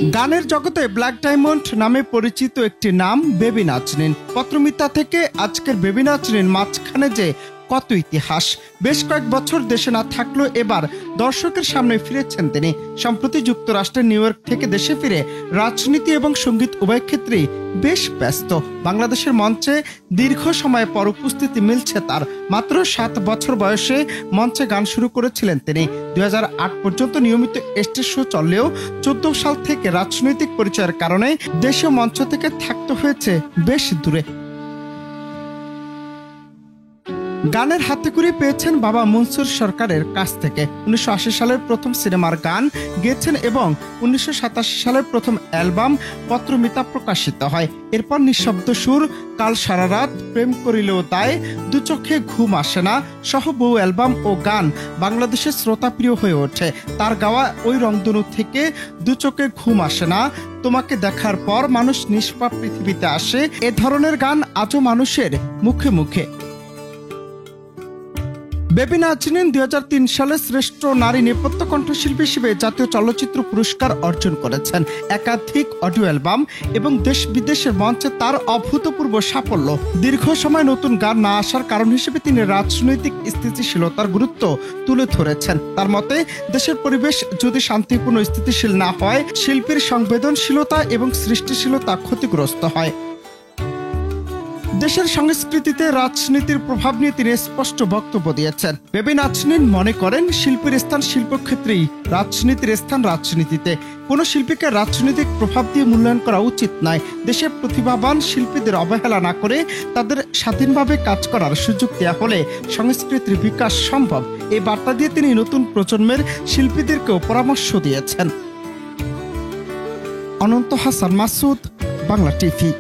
গানের জগতে black diamond নামে পরিচিত একটি নাম বেবি নাজনীন। পত্রমিতা থেকে আজকের বেবি নাজনীন মাঝখানে যে কত ইতিহাস। বেশ কয়েক বছর দেশে না থাকলেও এবার দর্শকের সামনে ফিরেছেন তিনি। সম্প্রতি যুক্তরাষ্ট্রের নিউ ইয়র্ক থেকে দেশে ফিরে রাজনীতি এবং সঙ্গীত উভয় ক্ষেত্রেই বেশ ব্যস্ত। বাংলাদেশের মঞ্চে দীর্ঘ সময় পর উপস্থিতি মিলছে তার। মাত্র 7 বছর বয়সে মঞ্চে গান শুরু করেছিলেন তিনি। 2008 পর্যন্ত নিয়মিত স্টেজ শো চললেও 14 সাল থেকে রাজনৈতিক পরিচয়ের কারণে দেশীয় মঞ্চ থেকে থাকতে হয়েছে বেশ দূরে। গানের হাতেখড়ি পেয়েছেন বাবা মনসুর সরকারের কাছ থেকে। 1980 সালের প্রথম সিনেমার গান গেয়েছেন এবং 1987 সালের প্রথম অ্যালবাম পত্রমিতা প্রকাশিত হয়। এরপর নিঃশব্দ সুর, কাল সারা রাত, প্রেম করিলেও তাই, দু চোখে ঘুম আসে না সহ বহু অ্যালবাম ও গান বাংলাদেশের শ্রোতাপ্রিয় হয়ে ওঠে। তার গাওয়া ওই রংধনু থেকে দু চোখে ঘুম আসে না, তোমাকে দেখার পর মানুষ নিষ্পাপ পৃথিবীতে আসে, এ ধরনের গান আজও মানুষের মুখে মুখে। বেবি নাজনীন 2003 সালে শ্রেষ্ঠ নারী নেপথ্য কণ্ঠশিল্পী হিসেবে জাতীয় চলচ্চিত্র পুরস্কার অর্জন করেছেন। একাধিক অডিও অ্যালবাম এবং দেশ বিদেশের মঞ্চে তার অভূতপূর্ব সাফল্য। দীর্ঘ সময় নতুন গান না আসার কারণ হিসেবে তিনি রাজনৈতিক স্থিতিশীলতার গুরুত্ব তুলে ধরেছেন। তার মতে, দেশের পরিবেশ যদি শান্তিপূর্ণ স্থিতিশীল না হয়, শিল্পীর সংবেদনশীলতা এবং সৃষ্টিশীলতা ক্ষতিগ্রস্ত হয়। দেশের সংস্কৃতিতে রাজনীতির প্রভাব নিয়ে তিনি স্পষ্ট বক্তব্য দিয়েছেন। বেবি নাজনীন মনে করেন, শিল্পীর স্থান শিল্পক্ষেত্রেই, রাজনীতির স্থান রাজনীতিতে। কোনো শিল্পীকে রাজনৈতিক প্রভাব দিয়ে মূল্যায়ন করা উচিত নয়। দেশের প্রতিভাবান শিল্পীদের অবহেলা না করে তাদের স্বাধীনভাবে কাজ করার সুযোগ দেওয়া হলে সংস্কৃতির বিকাশ সম্ভব। এই বার্তা দিয়ে তিনি নতুন প্রজন্মের শিল্পীদেরকেও পরামর্শ দিয়েছেন। অনন্ত হাসান মাসুদ, বাংলা টিভি।